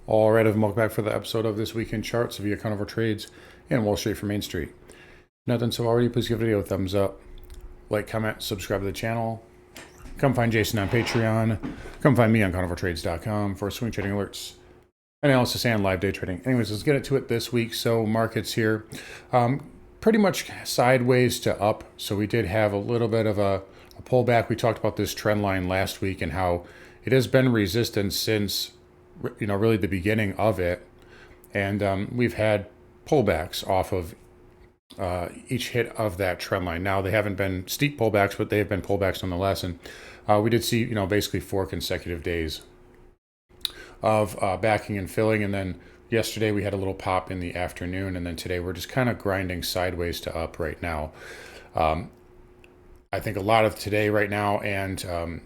All right, welcome back for the episode of This Week in Charts via Conover Trades and Wall Street from Main Street. If not done so already, please give the video a thumbs up, like, comment, subscribe to the channel. Come find Jason on Patreon. Come find me on ConoverTrades.com for swing trading alerts, analysis, and live day trading. Anyways, let's get into it this week. So markets here, pretty much sideways to up. So we did have a little bit of a pullback. We talked about this trend line last week and how it has been resistant since really the beginning of it, and we've had pullbacks off of each hit of that trend line. Now they haven't been steep pullbacks, but they have been pullbacks nonetheless, and we did see basically 4 consecutive days of backing and filling, and then yesterday we had a little pop in the afternoon, and then today we're just kind of grinding sideways to up right now. I think a lot of today right now and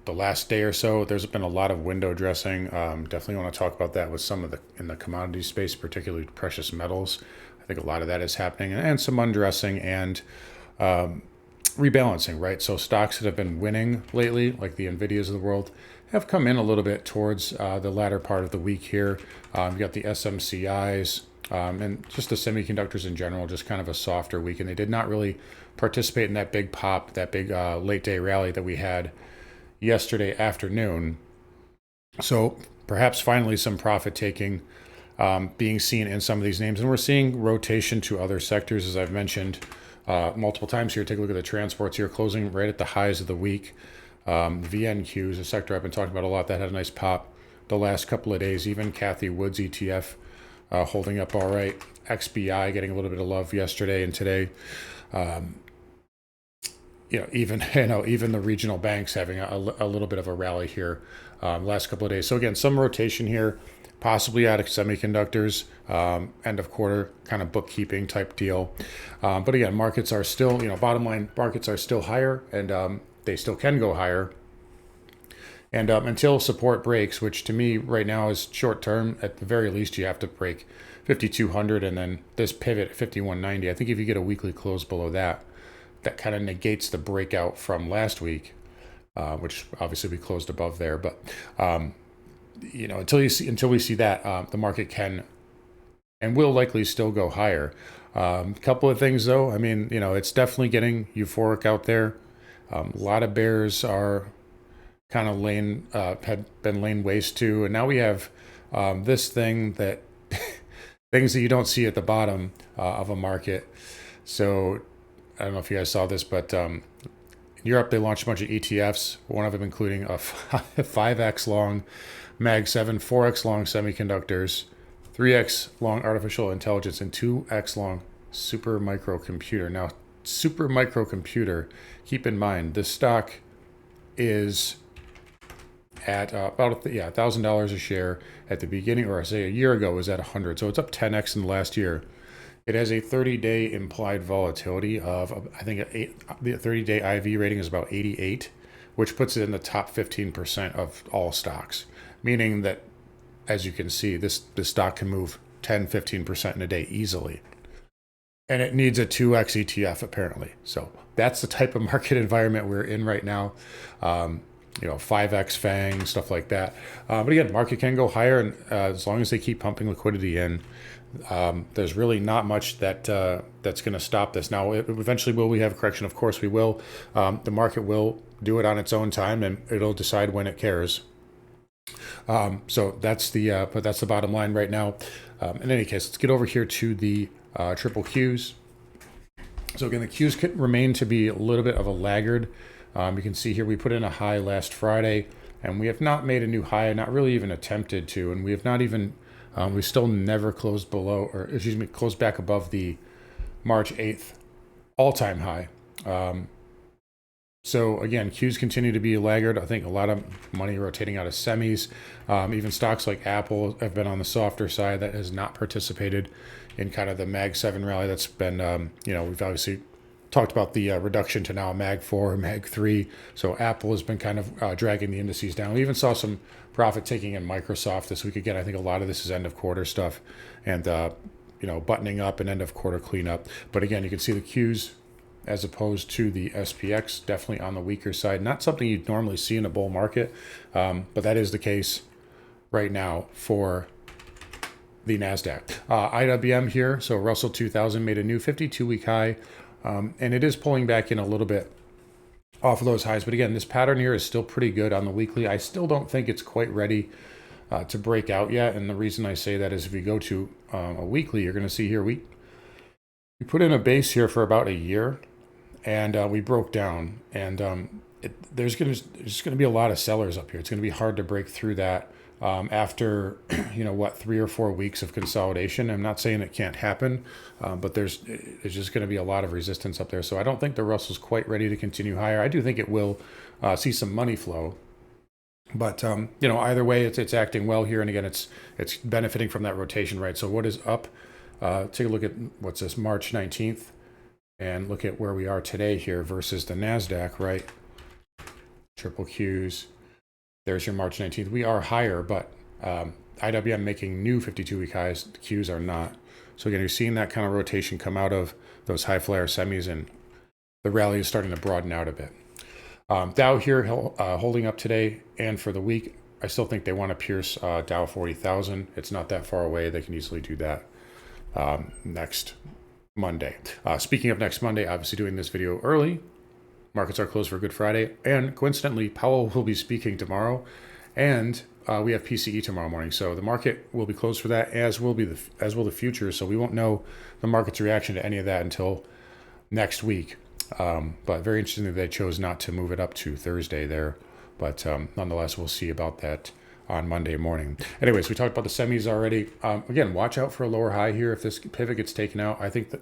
the last day or so, there's been a lot of window dressing. Definitely want to talk about that with some of in the commodity space, particularly precious metals. I think a lot of that is happening, and some undressing and rebalancing, right? So stocks that have been winning lately, like the Nvidias of the world, have come in a little bit towards the latter part of the week here. You've got the SMCIs and just the semiconductors in general, just kind of a softer week, and they did not really participate in that big pop, that big late day rally that we had yesterday afternoon. So perhaps finally some profit taking being seen in some of these names, and we're seeing rotation to other sectors, as I've mentioned multiple times here. Take a look at the transports here, closing right at the highs of the week. VNQ is a sector I've been talking about a lot that had a nice pop the last couple of days. Even Kathy Wood's ETF holding up all right. XBI getting a little bit of love yesterday and today. Even the regional banks having a little bit of a rally here last couple of days. So again, some rotation here, possibly out of semiconductors, end of quarter kind of bookkeeping type deal. But again, markets are still, bottom line, markets are still higher, and they still can go higher. And until support breaks, which to me right now is short term, at the very least you have to break 5,200 and then this pivot at 5,190. I think if you get a weekly close below that, that kind of negates the breakout from last week, which obviously we closed above there. But until we see that, the market can and will likely still go higher. Couple of things though. I mean, it's definitely getting euphoric out there. A lot of bears are kind of had been laying waste to, and now we have this thing that things that you don't see at the bottom of a market. So I don't know if you guys saw this, but in Europe, they launched a bunch of ETFs, one of them including a 5x long Mag 7, 4x long semiconductors, 3x long artificial intelligence, and 2x long super microcomputer. Now, super microcomputer, keep in mind, this stock is at about $1,000 a share at the beginning, or I say a year ago was at 100. So it's up 10x in the last year. It has a 30-day implied volatility of, I think, the 30-day IV rating is about 88, which puts it in the top 15% of all stocks, meaning that, as you can see, this stock can move 10, 15% in a day easily. And it needs a 2x ETF, apparently. So that's the type of market environment we're in right now. 5x FANG, stuff like that. But again, market can go higher, and as long as they keep pumping liquidity in, there's really not much that's going to stop this. Now, eventually, will we have a correction? Of course, we will. The market will do it on its own time, and it'll decide when it cares. So that's the bottom line right now. In any case, let's get over here to the triple Qs. So again, the Qs can remain to be a little bit of a laggard. You can see here we put in a high last Friday, and we have not made a new high, not really even attempted to, and we have not even. We still never closed closed back above the March 8th all-time high. So again, Qs continue to be a laggard. I think a lot of money rotating out of semis. Even stocks like Apple have been on the softer side. That has not participated in kind of the Mag 7 rally that's been, we've obviously talked about the reduction to now Mag 4, Mag 3. So Apple has been kind of dragging the indices down. We even saw some profit taking in Microsoft this week. Again, I think a lot of this is end of quarter stuff and, buttoning up and end of quarter cleanup. But again, you can see the Qs as opposed to the SPX, definitely on the weaker side. Not something you'd normally see in a bull market, but that is the case right now for the NASDAQ. IWM here, so Russell 2000 made a new 52-week high, and it is pulling back in a little bit off of those highs. But again, this pattern here is still pretty good on the weekly. I still don't think it's quite ready to break out yet. And the reason I say that is if you go to a weekly, you're going to see here, we put in a base here for about a year, and we broke down. And there's going to be a lot of sellers up here. It's going to be hard to break through that after, 3 or 4 weeks of consolidation. I'm not saying it can't happen, but there's just going to be a lot of resistance up there. So I don't think the Russell's quite ready to continue higher. I do think it will see some money flow. But, either way, it's acting well here. And again, it's benefiting from that rotation, right? So what is up? Take a look at what's this, March 19th, and look at where we are today here versus the NASDAQ, right? Triple Qs. There's your March 19th. We are higher, but IWM making new 52-week highs. The Qs are not. So again, you're seeing that kind of rotation come out of those high flyer semis, and the rally is starting to broaden out a bit. Dow here holding up today and for the week. I still think they want to pierce Dow 40,000. It's not that far away. They can easily do that next Monday. Speaking of next Monday, obviously doing this video early. Markets are closed for Good Friday. And coincidentally, Powell will be speaking tomorrow. And we have PCE tomorrow morning. So the market will be closed for that, as will the futures. So we won't know the market's reaction to any of that until next week. But very interesting that they chose not to move it up to Thursday there. But nonetheless, we'll see about that on Monday morning. Anyways, we talked about the semis already. Again, watch out for a lower high here. If this pivot gets taken out, I think that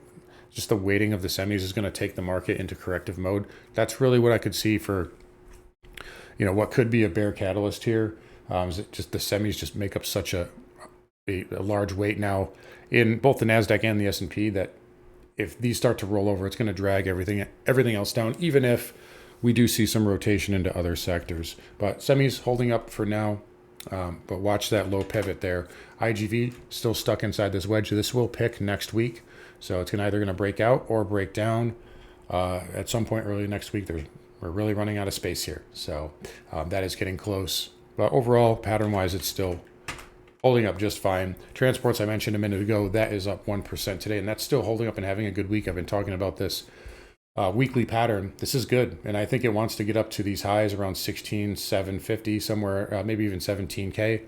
just the weighting of the semis is going to take the market into corrective mode. That's really what I could see for, what could be a bear catalyst here. Is it just the semis just make up such a large weight now in both the NASDAQ and the S&P that if these start to roll over, it's going to drag everything else down, even if we do see some rotation into other sectors. But semis holding up for now, but watch that low pivot there. IGV still stuck inside this wedge. This will pick next week, so it's either going to break out or break down at some point early next week. We're really running out of space here, so that is getting close. But overall, pattern-wise, it's still holding up just fine. Transports, I mentioned a minute ago, that is up 1% today, and that's still holding up and having a good week. I've been talking about this weekly pattern. This is good, and I think it wants to get up to these highs around 16,750, somewhere, maybe even 17K.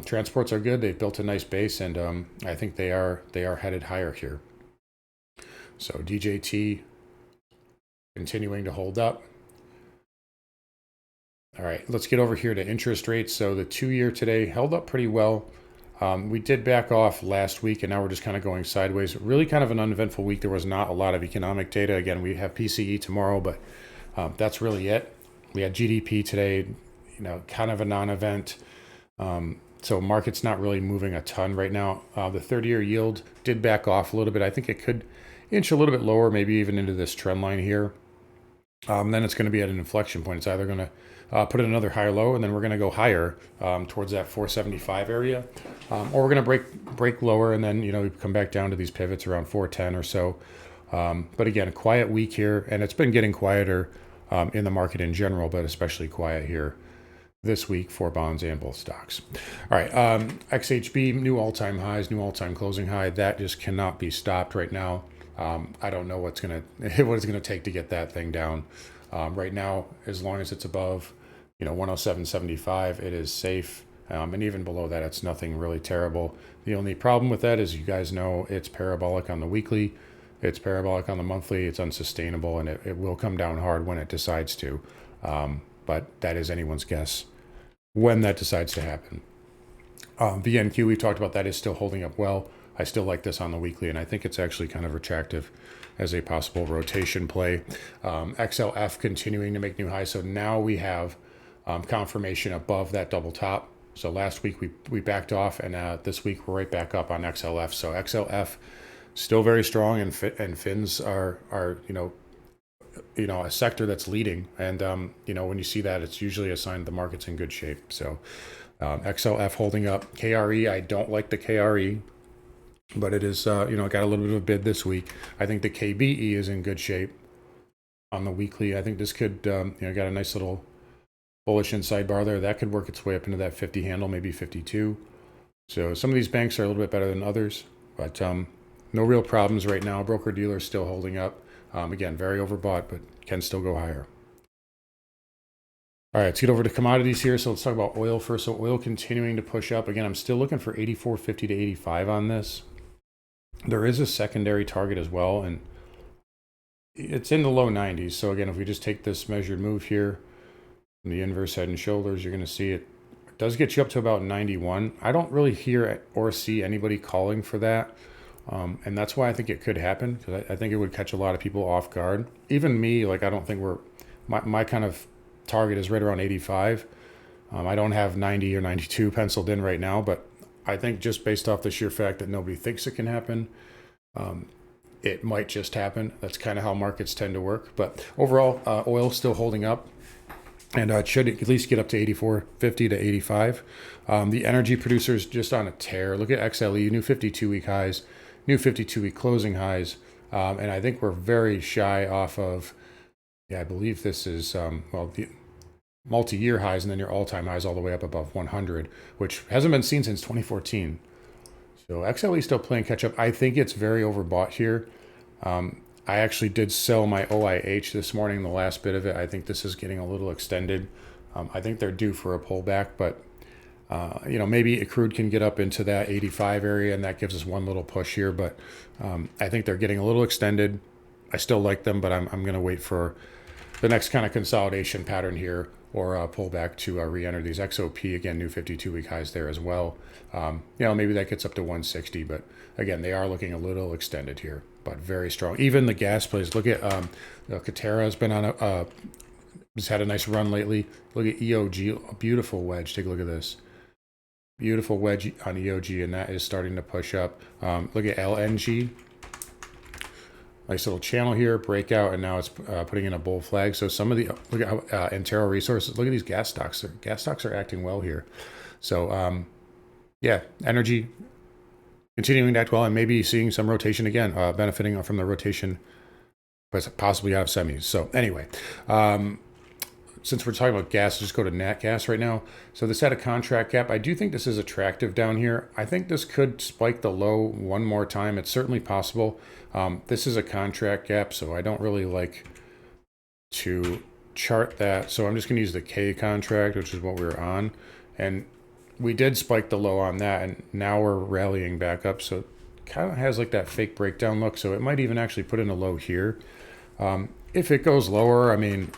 Transports are good. They've built a nice base, and I think they are headed higher here. So DJT continuing to hold up. All right, let's get over here to interest rates. So the 2-year today held up pretty well. We did back off last week, and now we're just kind of going sideways. Really kind of an uneventful week. There was not a lot of economic data. Again, we have PCE tomorrow, but that's really it. We had GDP today, kind of a non-event. So market's not really moving a ton right now. The 30-year yield did back off a little bit. I think it could inch a little bit lower, maybe even into this trend line here. Then it's going to be at an inflection point. It's either going to put in another higher low, and then we're going to go higher towards that 475 area, or we're going to break lower, and then we come back down to these pivots around 410 or so. But again, a quiet week here, and it's been getting quieter in the market in general, but especially quiet here this week for bonds and both stocks. All right, XHB, new all-time highs, new all-time closing high. That just cannot be stopped right now. I don't know what it's gonna take to get that thing down. Right now, as long as it's above, 107.75, it is safe. And even below that, it's nothing really terrible. The only problem with that is, you guys know, it's parabolic on the weekly, it's parabolic on the monthly, it's unsustainable, and it will come down hard when it decides to. But that is anyone's guess when that decides to happen. VNQ, we've talked about, that is still holding up well. I still like this on the weekly, and I think it's actually kind of attractive as a possible rotation play. XLF continuing to make new highs. So now we have confirmation above that double top. So last week we backed off, and this week we're right back up on XLF. So XLF still very strong, and fins are a sector that's leading. And when you see that, it's usually a sign the market's in good shape. So XLF holding up. KRE, I don't like the KRE. But it is, got a little bit of a bid this week. I think the KBE is in good shape on the weekly. I think this could, got a nice little bullish inside bar there. That could work its way up into that 50 handle, maybe 52. So some of these banks are a little bit better than others, but no real problems right now. Broker dealer still holding up. Again, very overbought, but can still go higher. All right, let's get over to commodities here. So let's talk about oil first. So oil continuing to push up. Again, I'm still looking for 84.50 to 85 on this. There is a secondary target as well, and it's in the low 90s. So again, if we just take this measured move here, from the inverse head and shoulders, you're going to see it does get you up to about 91. I don't really hear or see anybody calling for that. And that's why I think it could happen, because I think it would catch a lot of people off guard. Even me, like, I don't think my kind of target is right around 85. I don't have 90 or 92 penciled in right now, but I think just based off the sheer fact that nobody thinks it can happen, it might just happen. That's kind of how markets tend to work. But overall, oil still holding up, and it should at least get up to 84.50 to 85. The energy producers just on a tear. Look at XLE, new 52-week highs, new 52-week closing highs, and I think we're very shy off of, I believe this is, the multi-year highs and then your all-time highs all the way up above 100, which hasn't been seen since 2014. So XLE still playing catch-up. I think it's very overbought here. I actually did sell my OIH this morning, the last bit of it. I think this is getting a little extended. I think they're due for a pullback, but maybe crude can get up into that 85 area, and that gives us one little push here. But I think they're getting a little extended. I still like them, but I'm going to wait for the next kind of consolidation pattern here, or pullback to re-enter these. XOP, again, new 52-week highs there as well. Maybe that gets up to 160, but again, they are looking a little extended here, but very strong. Even the gas plays. Look at Katera has been on has had a nice run lately. Look at EOG, a beautiful wedge. Take a look at this. Beautiful wedge on EOG, and that is starting to push up. Look at LNG. Nice little channel here, breakout, and now it's putting in a bull flag. So some of the, look at how Antero Resources, look at these gas stocks. Gas stocks are acting well here. So, energy continuing to act well, and maybe seeing some rotation again, benefiting from the rotation, possibly out of semis. So anyway, since we're talking about gas, just go to nat gas right now. So this had a contract gap. I do think this is attractive down here. I think this could spike the low one more time. It's certainly possible. This is a contract gap, so I don't really like to chart that. So I'm just going to use the K contract, which is what we were on. And we did spike the low on that, and now we're rallying back up. So it kind of has like that fake breakdown look. So it might even actually put in a low here. If it goes lower, I mean,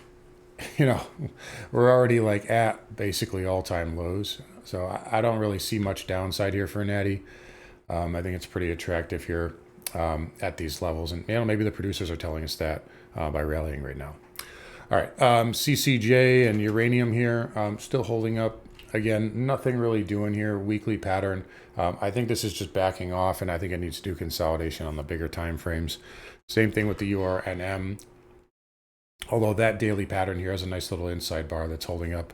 we're already like at basically all-time lows. So I don't really see much downside here for Natty. I think it's pretty attractive here at these levels. And maybe the producers are telling us that by rallying right now. All right, CCJ and uranium here, still holding up. Again, nothing really doing here. Weekly pattern. I think this is just backing off, and I think it needs to do consolidation on the bigger time frames. Same thing with the URNM. Although that daily pattern here has a nice little inside bar that's holding up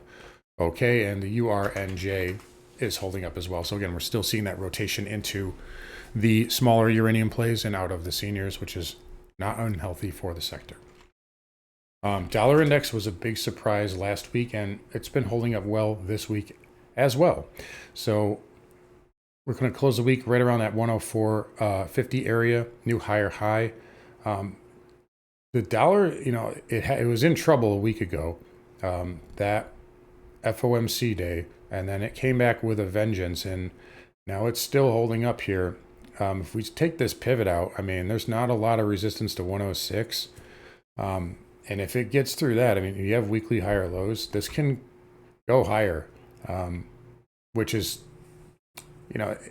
okay, and the URNJ is holding up as well. So again, we're still seeing that rotation into the smaller uranium plays and out of the seniors, which is not unhealthy for the sector. Dollar index was a big surprise last week, and it's been holding up well this week as well. So we're going to close the week right around that 104.50 area, new higher high. The dollar, it was in trouble a week ago, that FOMC day, and then it came back with a vengeance, and now it's still holding up here. If we take this pivot out, I mean, there's not a lot of resistance to 106. And if it gets through that, I mean, you have weekly higher lows, this can go higher, which is,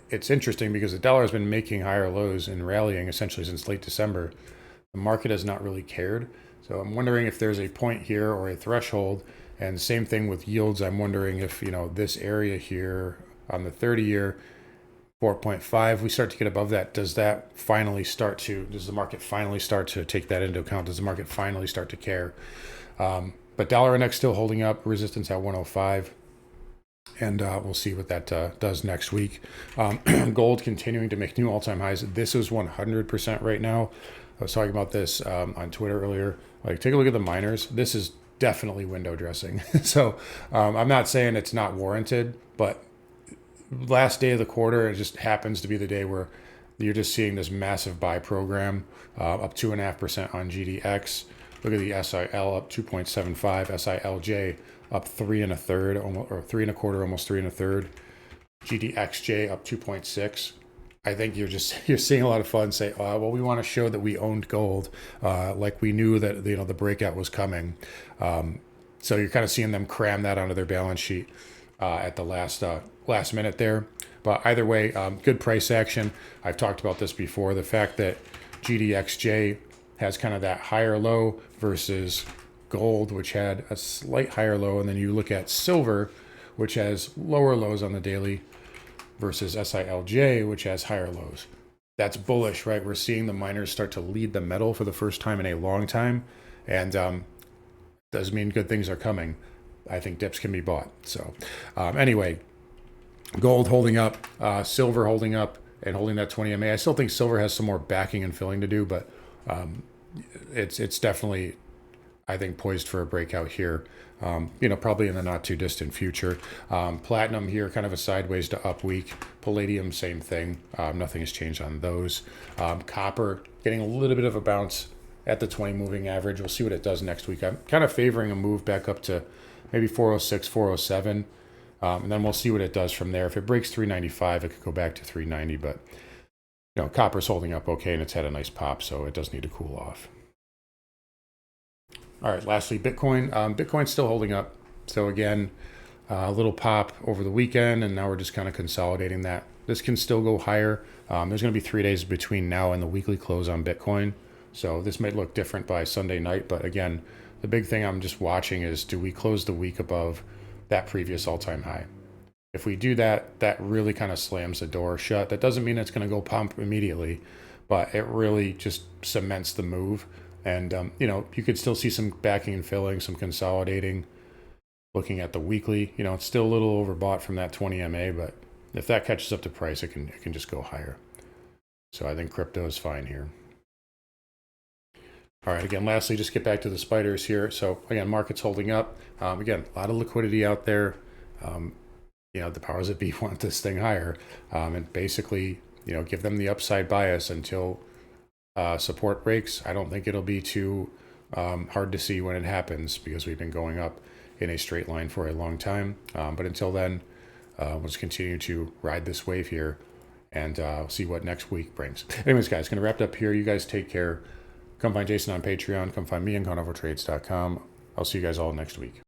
it's interesting because the dollar has been making higher lows and rallying essentially since late December. The market has not really cared. So I'm wondering if there's a point here or a threshold, and same thing with yields. I'm wondering if, this area here on the 30-year, 4.5, we start to get above that. Does the market finally start to take that into account? Does the market finally start to care? But dollar index still holding up, resistance at 105. And we'll see what that does next week. Gold continuing to make new all-time highs. This is 100% right now. I was talking about this on Twitter earlier. Like, take a look at the miners. This is definitely window dressing. So I'm not saying it's not warranted, but last day of the quarter, it just happens to be the day where you're just seeing this massive buy program up 2.5% on GDX. Look at the SIL up 2.75, SILJ up 3.25, almost, or 3.25, almost 3.25. GDXJ up 2.6. I think you're seeing a lot of fun say, well, we want to show that we owned gold, like we knew that the breakout was coming. So you're kind of seeing them cram that onto their balance sheet at the last minute there. But either way, good price action. I've talked about this before. The fact that GDXJ has kind of that higher low versus gold, which had a slight higher low, and then you look at silver, which has lower lows on the daily, versus SILJ, which has higher lows. That's bullish, right? We're seeing the miners start to lead the metal for the first time in a long time, and does mean good things are coming. I think dips can be bought. So anyway, gold holding up, silver holding up, and holding that 20 MA. I still think silver has some more backing and filling to do, but it's definitely, I think, poised for a breakout here. Probably in the not too distant future. Platinum here, kind of a sideways to up week. Palladium, same thing. Nothing has changed on those. Copper getting a little bit of a bounce at the 20 moving average. We'll see what it does next week. I'm kind of favoring a move back up to maybe 406, 407. And then we'll see what it does from there. If it breaks 395, it could go back to 390. But copper's holding up okay, and it's had a nice pop, so it does need to cool off. All right, lastly, Bitcoin. Bitcoin's still holding up. So again, a little pop over the weekend, and now we're just kind of consolidating that. This can still go higher. There's going to be 3 days between now and the weekly close on Bitcoin. So this might look different by Sunday night. But again, the big thing I'm just watching is, do we close the week above that previous all-time high? If we do that, that really kind of slams the door shut. That doesn't mean it's going to go pump immediately, but it really just cements the move. And, you could still see some backing and filling, some consolidating. Looking at the weekly, it's still a little overbought from that 20 MA, but if that catches up to price, it can just go higher. So I think crypto is fine here. All right, again, lastly, just get back to the spiders here. So again, market's holding up. Again, a lot of liquidity out there. The powers that be want this thing higher, and basically, give them the upside bias until support breaks. I don't think it'll be too hard to see when it happens, because we've been going up in a straight line for a long time. But until then, we'll just continue to ride this wave here and see what next week brings. Anyways, guys, going to wrap it up here. You guys take care. Come find Jason on Patreon. Come find me on ConoverTrades.com. I'll see you guys all next week.